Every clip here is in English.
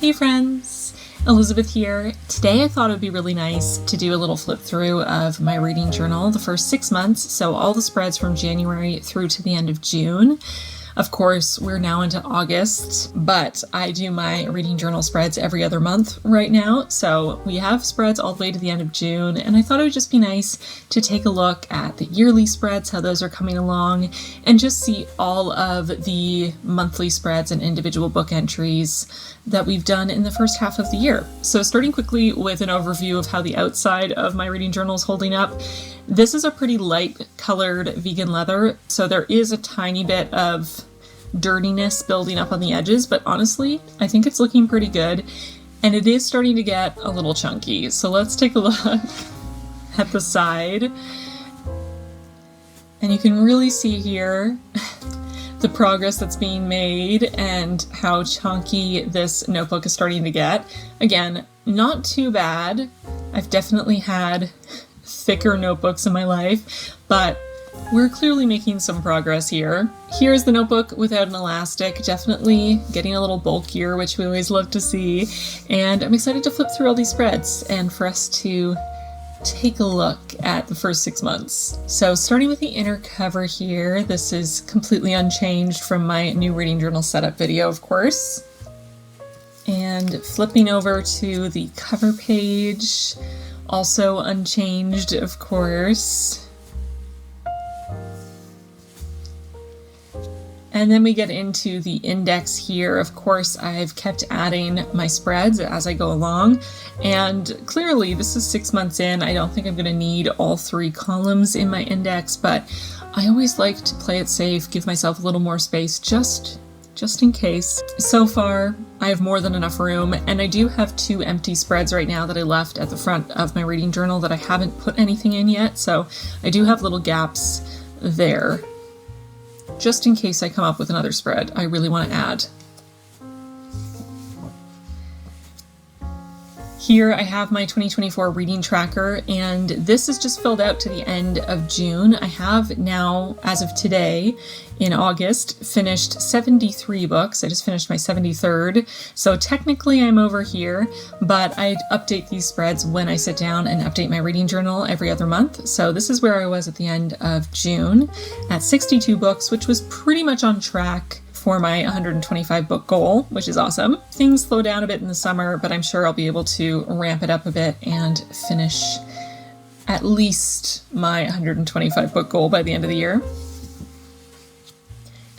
Hey friends, Elizabeth here. Today I thought it would be really nice to do a little flip through of my reading journal the first 6 months, so all the spreads from January through to the end of June. Of course, we're now into August, but I do my reading journal spreads every other month right now, so we have spreads all the way to the end of June, and I thought it would just be nice to take a look at the yearly spreads, how those are coming along, and just see all of the monthly spreads and individual book entries that we've done in the first half of the year. So starting quickly with an overview of how the outside of my reading journal is holding up. This is a pretty light colored vegan leather, so there is a tiny bit of dirtiness building up on the edges, but honestly, I think it's looking pretty good, and it is starting to get a little chunky. So let's take a look at the side, and you can really see here the progress that's being made and how chunky this notebook is starting to get. Again, not too bad. I've definitely had thicker notebooks in my life, but we're clearly making some progress here. Here's the notebook without an elastic, definitely getting a little bulkier, which we always love to see. And I'm excited to flip through all these spreads and for us to take a look at the first 6 months. So starting with the inner cover here, this is completely unchanged from my new reading journal setup video, of course. And flipping over to the cover page, also unchanged, of course. And then we get into the index here. Of course, I've kept adding my spreads as I go along. And clearly, this is 6 months in. I don't think I'm going to need all 3 columns in my index, but I always like to play it safe, give myself a little more space just in case. So far, I have more than enough room, and I do have 2 empty spreads right now that I left at the front of my reading journal that I haven't put anything in yet, so I do have little gaps there. Just in case I come up with another spread I really want to add. Here I have my 2024 reading tracker, and this is just filled out to the end of June. I have now, as of today, in August, finished 73 books. I just finished my 73rd, so technically I'm over here, but I update these spreads when I sit down and update my reading journal every other month. So this is where I was at the end of June, at 62 books, which was pretty much on track for my 125 book goal, which is awesome. Things slow down a bit in the summer, but I'm sure I'll be able to ramp it up a bit and finish at least my 125 book goal by the end of the year.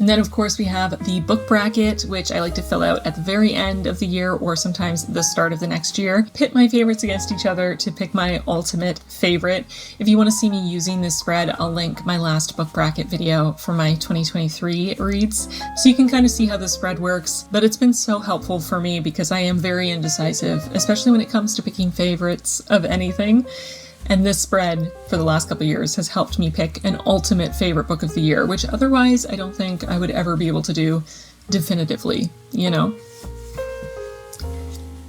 And then, of course, we have the book bracket, which I like to fill out at the very end of the year or sometimes the start of the next year. Pit my favorites against each other to pick my ultimate favorite. If you want to see me using this spread, I'll link my last book bracket video for my 2023 reads, so you can kind of see how the spread works. But it's been so helpful for me because I am very indecisive, especially when it comes to picking favorites of anything. And this spread for the last couple of years has helped me pick an ultimate favorite book of the year, which otherwise I don't think I would ever be able to do definitively, you know?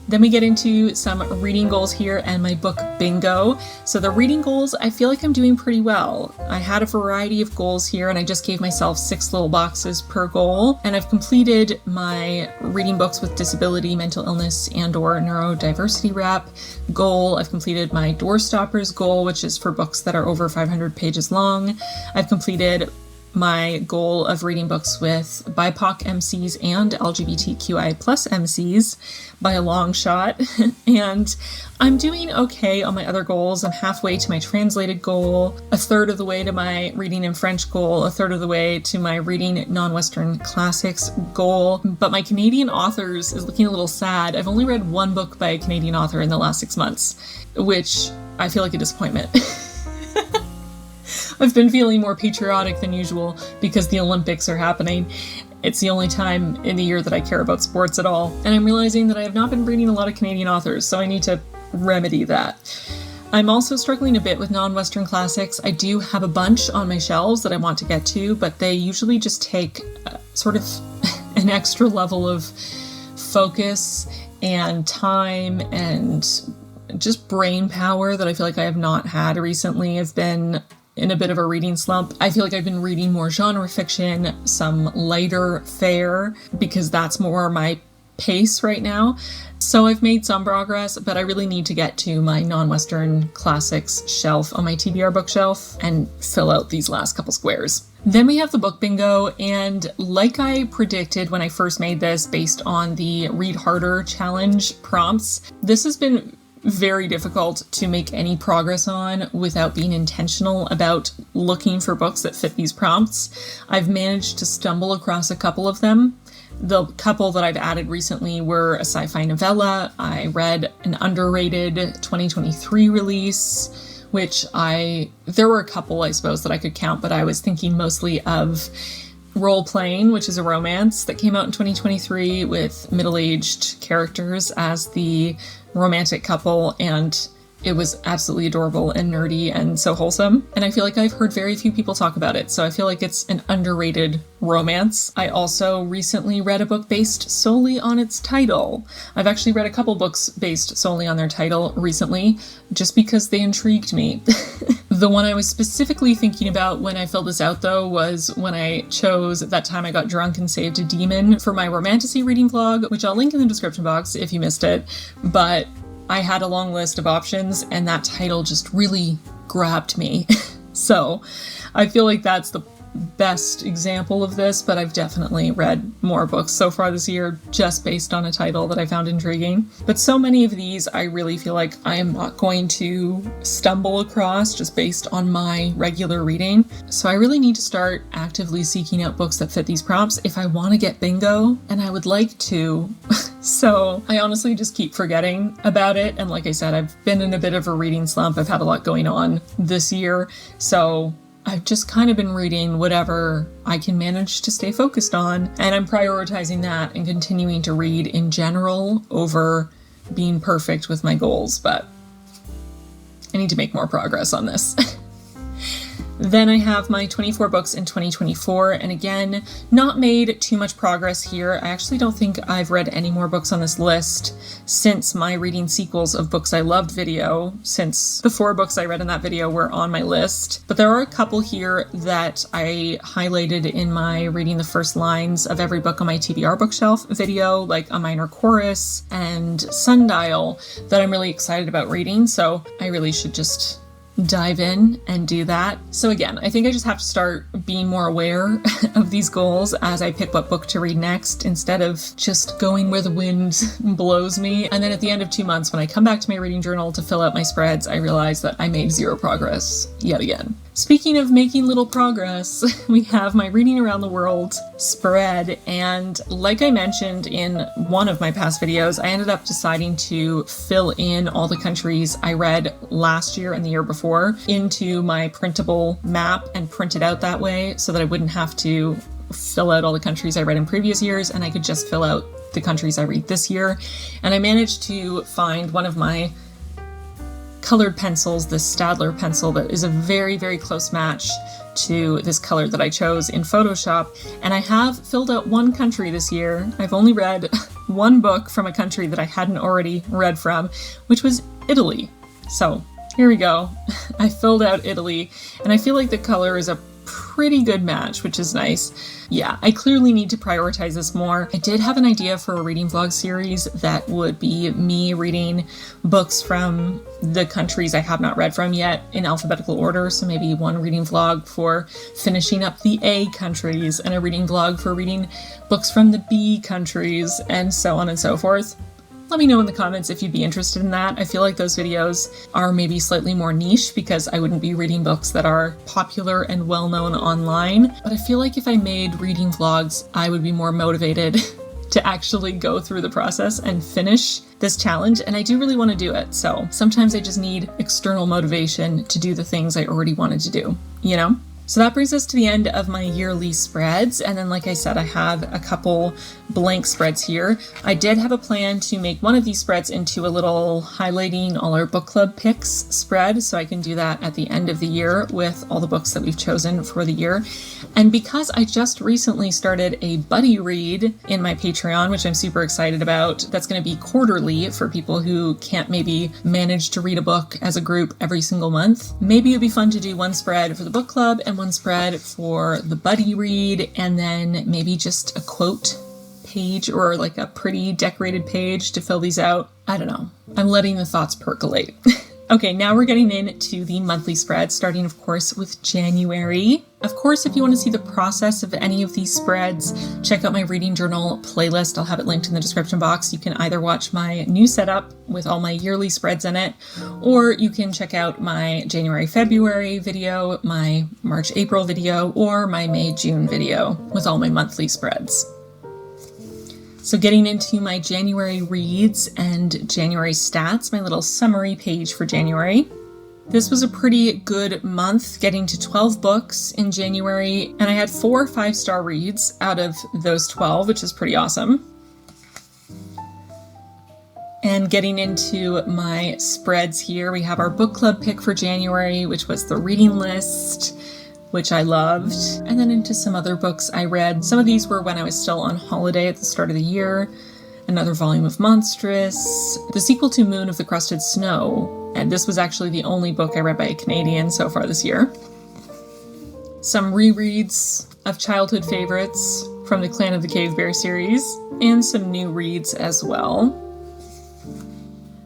Then we get into some reading goals here and my book bingo. So the reading goals, I feel like I'm doing pretty well. I had a variety of goals here and I just gave myself 6 little boxes per goal. And I've completed my reading books with disability, mental illness, and/or neurodiversity wrap goal. I've completed my door stoppers goal, which is for books that are over 500 pages long. I've completed my goal of reading books with BIPOC MCs and LGBTQI plus MCs by a long shot. And I'm doing okay on my other goals. I'm halfway to my translated goal, a third of the way to my reading in French goal, a third of the way to my reading non-Western classics goal. But my Canadian authors is looking a little sad. I've only read 1 book by a Canadian author in the last 6 months, which I feel like a disappointment. I've been feeling more patriotic than usual because the Olympics are happening. It's the only time in the year that I care about sports at all. And I'm realizing that I have not been reading a lot of Canadian authors, so I need to remedy that. I'm also struggling a bit with non-Western classics. I do have a bunch on my shelves that I want to get to, but they usually just take sort of an extra level of focus and time and just brain power that I feel like I have not had recently. I've been in a bit of a reading slump. I feel like I've been reading more genre fiction, some lighter fare, because that's more my pace right now. So I've made some progress, but I really need to get to my non-Western classics shelf on my TBR bookshelf and fill out these last couple squares. Then we have the book bingo, and like I predicted when I first made this based on the Read Harder challenge prompts, this has been very difficult to make any progress on without being intentional about looking for books that fit these prompts. I've managed to stumble across a couple of them. The couple that I've added recently were a sci-fi novella. I read an underrated 2023 release, which there were a couple, I suppose, that I could count, but I was thinking mostly of Role Playing, which is a romance that came out in 2023 with middle-aged characters as the romantic couple, and it was absolutely adorable and nerdy and so wholesome. And I feel like I've heard very few people talk about it, so I feel like it's an underrated romance. I also recently read a book based solely on its title. I've actually read a couple books based solely on their title recently, just because they intrigued me. The one I was specifically thinking about when I filled this out, though, was when I chose That Time I Got Drunk and Saved a Demon for my Romantasy reading vlog, which I'll link in the description box if you missed it. But I had a long list of options, and that title just really grabbed me. So I feel like that's the best example of this, but I've definitely read more books so far this year just based on a title that I found intriguing. But so many of these I really feel like I am not going to stumble across just based on my regular reading. So I really need to start actively seeking out books that fit these prompts if I want to get bingo, and I would like to. So I honestly just keep forgetting about it. And like I said, I've been in a bit of a reading slump. I've had a lot going on this year. So I've just kind of been reading whatever I can manage to stay focused on, and I'm prioritizing that and continuing to read in general over being perfect with my goals, but I need to make more progress on this. Then I have my 24 books in 2024, and again, not made too much progress here. I actually don't think I've read any more books on this list since my reading sequels of books I loved video, since the 4 books I read in that video were on my list. But there are a couple here that I highlighted in my reading the first lines of every book on my TBR bookshelf video, like A Minor Chorus and Sundial, that I'm really excited about reading, so I really should just dive in and do that. So again, I think I just have to start being more aware of these goals as I pick what book to read next, instead of just going where the wind blows me. And then at the end of 2 months, when I come back to my reading journal to fill out my spreads, I realize that I made 0 progress yet again. Speaking of making little progress, we have my Reading Around the World spread, and like I mentioned in one of my past videos, I ended up deciding to fill in all the countries I read last year and the year before into my printable map and print it out that way so that I wouldn't have to fill out all the countries I read in previous years, and I could just fill out the countries I read this year. And I managed to find one of my colored pencils, this Staedtler pencil that is a very, very close match to this color that I chose in Photoshop, and I have filled out 1 country this year. I've only read 1 book from a country that I hadn't already read from, which was Italy. So here we go. I filled out Italy, and I feel like the color is a pretty good match, which is nice. Yeah, I clearly need to prioritize this more. I did have an idea for a reading vlog series that would be me reading books from the countries I have not read from yet in alphabetical order. So maybe one reading vlog for finishing up the A countries and a reading vlog for reading books from the B countries, and so on and so forth. Let me know in the comments if you'd be interested in that. I feel like those videos are maybe slightly more niche because I wouldn't be reading books that are popular and well-known online. But I feel like if I made reading vlogs, I would be more motivated to actually go through the process and finish this challenge. And I do really want to do it. So sometimes I just need external motivation to do the things I already wanted to do, you know? So that brings us to the end of my yearly spreads, and then like I said, I have a couple blank spreads here. I did have a plan to make one of these spreads into a little highlighting all our book club picks spread, so I can do that at the end of the year with all the books that we've chosen for the year. And because I just recently started a buddy read in my Patreon, which I'm super excited about, that's going to be quarterly for people who can't maybe manage to read a book as a group every single month. Maybe it'd be fun to do one spread for the book club and one spread for the buddy read, and then maybe just a quote page or like a pretty decorated page to fill these out. I don't know. I'm letting the thoughts percolate. Okay, now we're getting into the monthly spread, starting, of course, with January. Of course, if you want to see the process of any of these spreads, check out my reading journal playlist. I'll have it linked in the description box. You can either watch my new setup with all my yearly spreads in it, or you can check out my January-February video, my March-April video, or my May-June video with all my monthly spreads. So getting into my January reads and January stats, my little summary page for January. This was a pretty good month, getting to 12 books in January, and I had 4 5-star reads out of those 12, which is pretty awesome. And getting into my spreads here, we have our book club pick for January, which was the reading list, which I loved, and then into some other books I read. Some of these were when I was still on holiday at the start of the year. Another volume of Monstrous, the sequel to Moon of the Crusted Snow, and this was actually the only book I read by a Canadian so far this year. Some rereads of childhood favorites from the Clan of the Cave Bear series, and some new reads as well.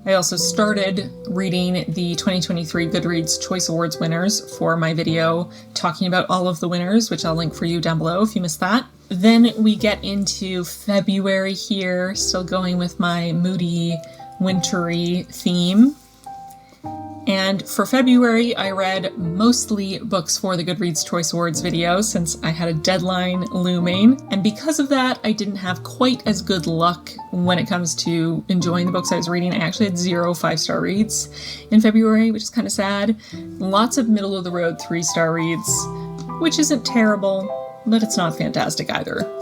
I also started reading the 2023 Goodreads Choice Awards winners for my video talking about all of the winners, which I'll link for you down below if you missed that. Then we get into February here, still going with my moody, wintry theme. And for February, I read mostly books for the Goodreads Choice Awards video since I had a deadline looming. And because of that, I didn't have quite as good luck when it comes to enjoying the books I was reading. I actually had 0 5-star reads in February, which is kind of sad. Lots of middle-of-the-road 3-star reads, which isn't terrible, but it's not fantastic either.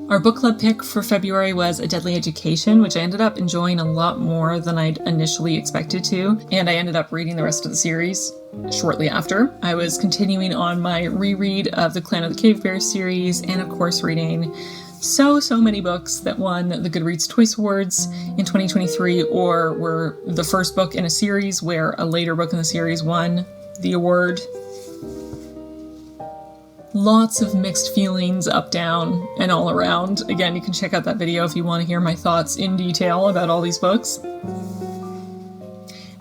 Our book club pick for February was A Deadly Education, which I ended up enjoying a lot more than I'd initially expected to, and I ended up reading the rest of the series shortly after. I was continuing on my reread of the Clan of the Cave Bear series, and of course reading so many books that won the Goodreads Choice Awards in 2023, or were the first book in a series where a later book in the series won the award. Lots of mixed feelings up, down, and all around. Again, you can check out that video if you want to hear my thoughts in detail about all these books.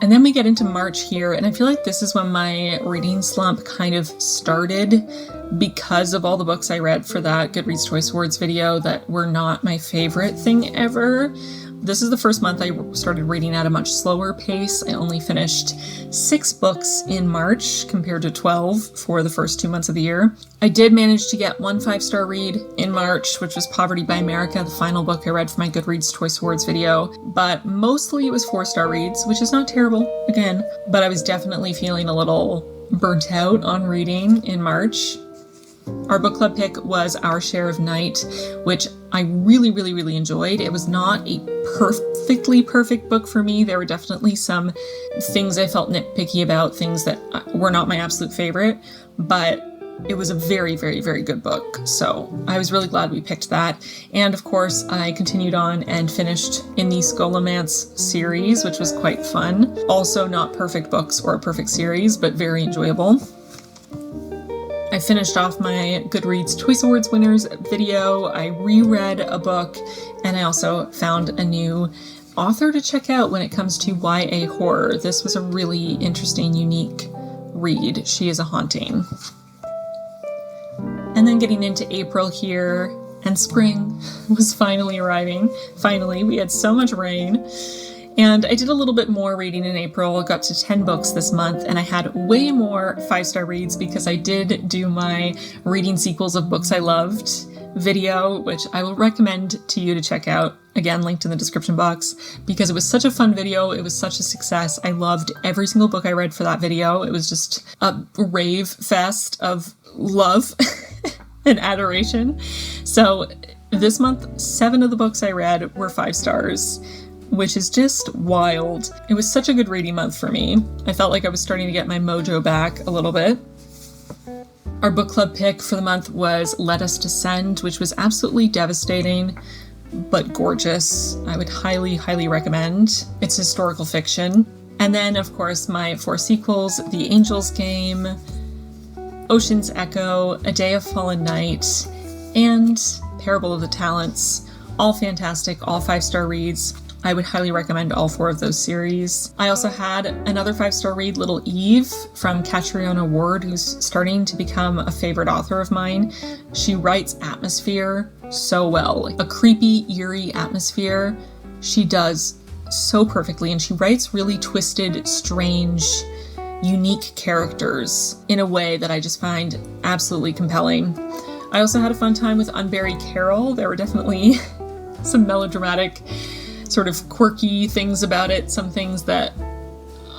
And then we get into March here, and I feel like this is when my reading slump kind of started because of all the books I read for that Goodreads Choice Awards video that were not my favorite thing ever. This is the first month I started reading at a much slower pace. I only finished 6 books in March compared to 12 for the first 2 months of the year. I did manage to get 1 5-star read in March, which was Poverty by America, the final book I read for my Goodreads Choice Awards video, but mostly it was 4-star reads, which is not terrible, again, but I was definitely feeling a little burnt out on reading in March. Our book club pick was Our Share of Night, which I really enjoyed. It was not a perfectly perfect book for me. There were definitely some things I felt nitpicky about, things that were not my absolute favorite, but it was a very good book. So I was really glad we picked that. And of course, I continued on and finished in the Scholomance series, which was quite fun. Also not perfect books or a perfect series, but very enjoyable. I finished off my Goodreads Choice Awards winners video. I reread a book, and I also found a new author to check out when it comes to YA horror. This was a really interesting, unique read. She is a haunting. And then getting into April here, and spring was finally arriving. Finally, we had so much rain. And I did a little bit more reading in April, got to 10 books this month, and I had way more 5-star reads because I did do my reading sequels of books I loved video, which I will recommend to you to check out. Again, linked in the description box, because it was such a fun video. It was such a success. I loved every single book I read for that video. It was just a rave fest of love and adoration. So this month, 7 of the books I read were 5 stars. Which is just wild. It was such a good reading month for me. I felt like I was starting to get my mojo back a little bit. Our book club pick for the month was Let Us Descend, which was absolutely devastating, but gorgeous. I would highly recommend. It's historical fiction. And then, of course, my 4 sequels, The Angel's Game, Ocean's Echo, A Day of Fallen Night, and Parable of the Talents, all fantastic, all 5-star reads. I would highly recommend all 4 of those series. I also had another 5-star read, Little Eve, from Catriona Ward, who's starting to become a favorite author of mine. She writes atmosphere so well, like a creepy, eerie atmosphere. She does so perfectly, and she writes really twisted, strange, unique characters in a way that I just find absolutely compelling. I also had a fun time with Unbury Carol. There were definitely some melodramatic, sort of quirky things about it, some things that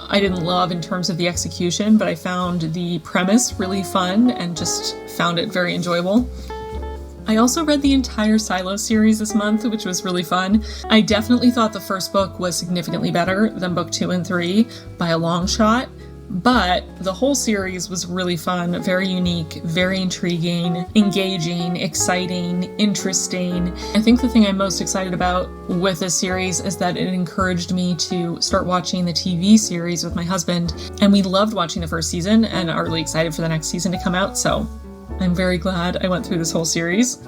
I didn't love in terms of the execution, but I found the premise really fun and just found it very enjoyable. I also read the entire Silo series this month, which was really fun. I definitely thought the first book was significantly better than book 2 and 3 by a long shot, but the whole series was really fun, very unique, very intriguing, engaging, exciting, interesting. I think the thing I'm most excited about with this series is that it encouraged me to start watching the TV series with my husband, and we loved watching the first season and are really excited for the next season to come out, so I'm very glad I went through this whole series.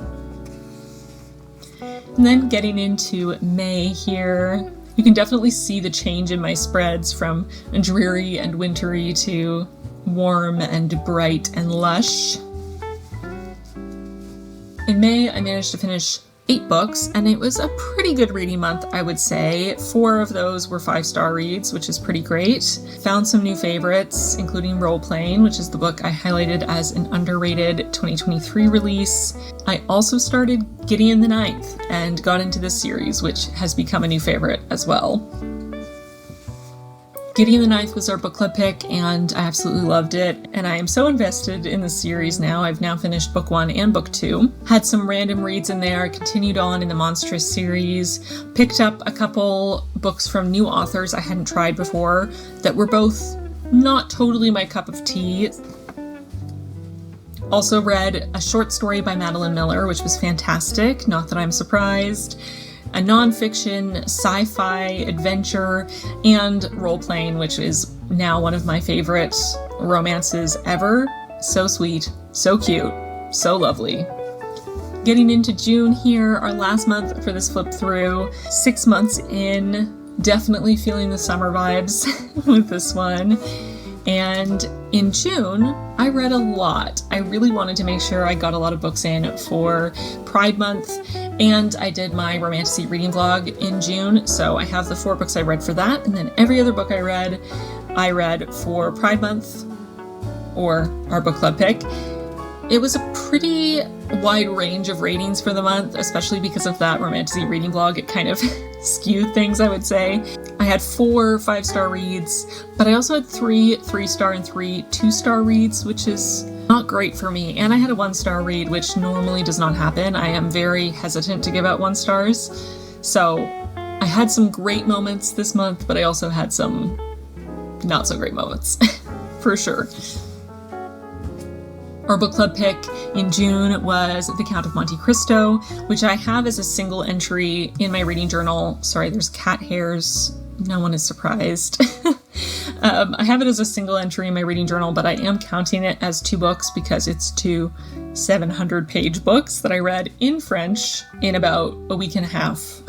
And then getting into May here, you can definitely see the change in my spreads from dreary and wintry to warm and bright and lush. In May, I managed to finish 8 books, and it was a pretty good reading month, I would say. 4 of those were 5-star reads, which is pretty great. Found some new favorites, including Role Playing, which is the book I highlighted as an underrated 2023 release. I also started Gideon the Ninth and got into this series, which has become a new favorite as well. Gideon the Ninth was our book club pick, and I absolutely loved it, and I am so invested in the series now. I've now finished book 1 and book 2. Had some random reads in there, continued on in the Monstrous series, picked up a couple books from new authors I hadn't tried before that were both not totally my cup of tea. Also read a short story by Madeline Miller, which was fantastic, not that I'm surprised. A nonfiction, sci-fi, adventure, and role-playing, which is now one of my favorite romances ever. So sweet, so cute, so lovely. Getting into June here, our last month for this flip through. 6 months in, definitely feeling the summer vibes with this one. And in June, I read a lot. I really wanted to make sure I got a lot of books in for Pride Month, and I did my Romantasy reading vlog in June, so I have the 4 books I read for that, and then every other book I read for Pride Month, or our book club pick. It was a pretty wide range of ratings for the month, especially because of that Romantasy reading vlog. It kind of skewed things, I would say. I had 4 5-star reads, but I also had 3 3-star and 3 2-star reads, which is not great for me. And I had a 1-star read, which normally does not happen. I am very hesitant to give out 1 stars. So I had some great moments this month, but I also had some not so great moments, for sure. Our book club pick in June was The Count of Monte Cristo, which I have as a single entry in my reading journal. Sorry, there's cat hairs. No one is surprised. I have it as a single entry in my reading journal, but I am counting it as 2 books because it's 2 700-page books that I read in French in about a week and a half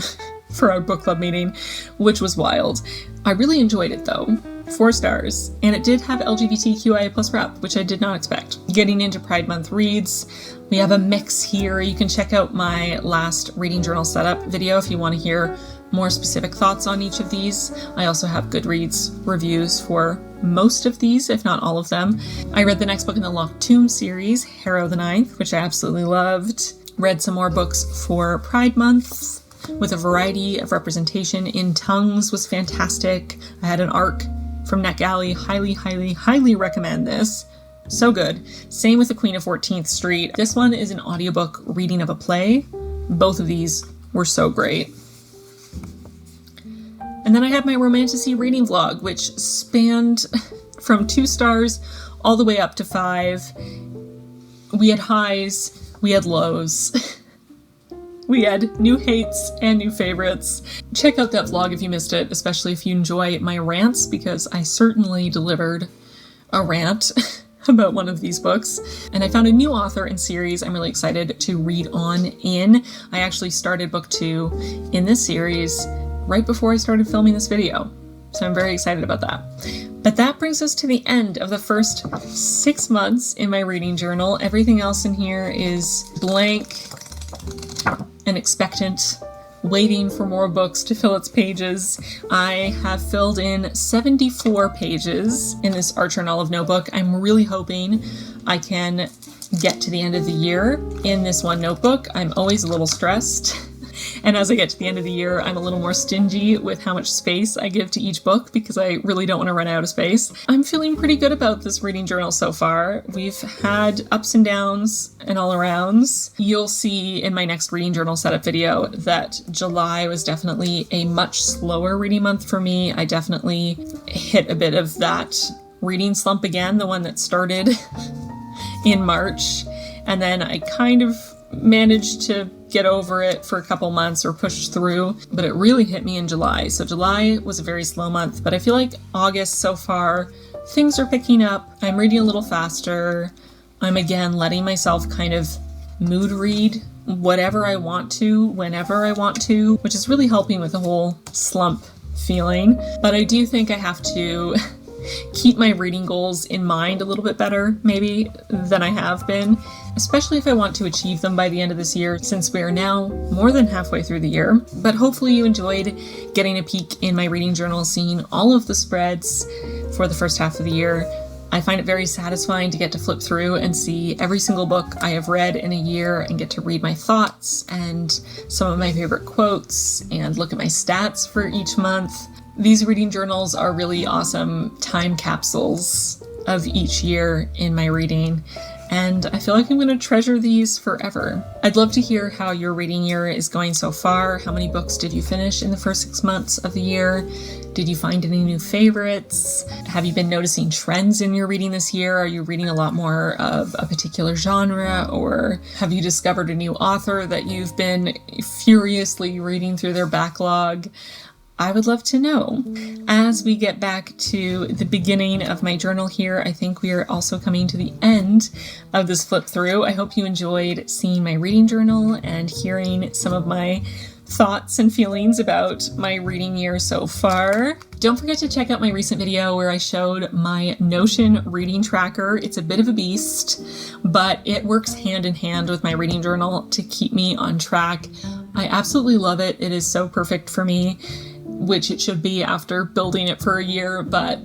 for our book club meeting, which was wild. I really enjoyed it though. 4 stars, and it did have LGBTQIA+ rep, which I did not expect. Getting into Pride Month reads, we have a mix here. You can check out my last reading journal setup video if you want to hear more specific thoughts on each of these. I also have Goodreads reviews for most of these, if not all of them. I read the next book in the Locked Tomb series, Harrow the Ninth, which I absolutely loved. Read some more books for Pride Month with a variety of representation. In Tongues was fantastic. I had an arc from NetGalley. Highly recommend this. So good. Same with The Queen of 14th Street. This one is an audiobook reading of a play. Both of these were so great. And then I had my Romantasy reading vlog, which spanned from 2 stars all the way up to 5. We had highs, we had lows. We had new hates and new favorites. Check out that vlog if you missed it, especially if you enjoy my rants, because I certainly delivered a rant about one of these books. And I found a new author and series I'm really excited to read on in. I actually started book 2 in this series right before I started filming this video. So I'm very excited about that. But that brings us to the end of the first 6 months in my reading journal. Everything else in here is blank and expectant, waiting for more books to fill its pages. I have filled in 74 pages in this Archer and Olive notebook. I'm really hoping I can get to the end of the year in this one notebook. I'm always a little stressed. And as I get to the end of the year, I'm a little more stingy with how much space I give to each book because I really don't want to run out of space. I'm feeling pretty good about this reading journal so far. We've had ups and downs and all arounds. You'll see in my next reading journal setup video that July was definitely a much slower reading month for me. I definitely hit a bit of that reading slump again, the one that started in March. And then I kind of managed to get over it for a couple months or push through, but it really hit me in July. So July was a very slow month, but I feel like August so far, things are picking up. I'm reading a little faster. I'm again letting myself kind of mood read whatever I want to, whenever I want to, which is really helping with the whole slump feeling. But I do think I have to keep my reading goals in mind a little bit better, maybe, than I have been, especially if I want to achieve them by the end of this year, since we are now more than halfway through the year. But hopefully you enjoyed getting a peek in my reading journal, seeing all of the spreads for the first half of the year. I find it very satisfying to get to flip through and see every single book I have read in a year and get to read my thoughts and some of my favorite quotes and look at my stats for each month. These reading journals are really awesome time capsules of each year in my reading, and I feel like I'm going to treasure these forever. I'd love to hear how your reading year is going so far. How many books did you finish in the first 6 months of the year? Did you find any new favorites? Have you been noticing trends in your reading this year? Are you reading a lot more of a particular genre, or have you discovered a new author that you've been furiously reading through their backlog? I would love to know. As we get back to the beginning of my journal here, I think we are also coming to the end of this flip through. I hope you enjoyed seeing my reading journal and hearing some of my thoughts and feelings about my reading year so far. Don't forget to check out my recent video where I showed my Notion reading tracker. It's a bit of a beast, but it works hand in hand with my reading journal to keep me on track. I absolutely love it. It is so perfect for me, which it should be after building it for a year, but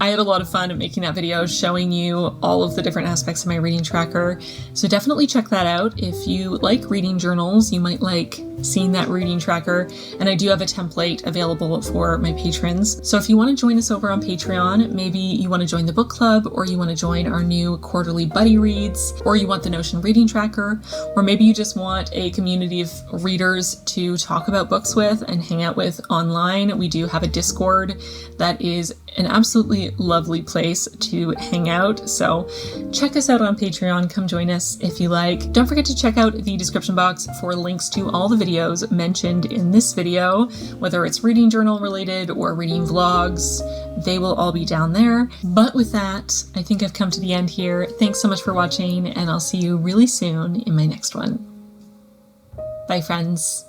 I had a lot of fun at making that video, showing you all of the different aspects of my reading tracker. So definitely check that out. If you like reading journals, you might like seeing that reading tracker. And I do have a template available for my patrons. So if you want to join us over on Patreon, maybe you want to join the book club, or you want to join our new quarterly buddy reads, or you want the Notion reading tracker, or maybe you just want a community of readers to talk about books with and hang out with online. We do have a Discord that is an absolutely lovely place to hang out. So check us out on Patreon. Come join us if you like. Don't forget to check out the description box for links to all the videos mentioned in this video, whether it's reading journal related or reading vlogs. They will all be down there. But with that, I think I've come to the end here. Thanks so much for watching, and I'll see you really soon in my next one. Bye, friends.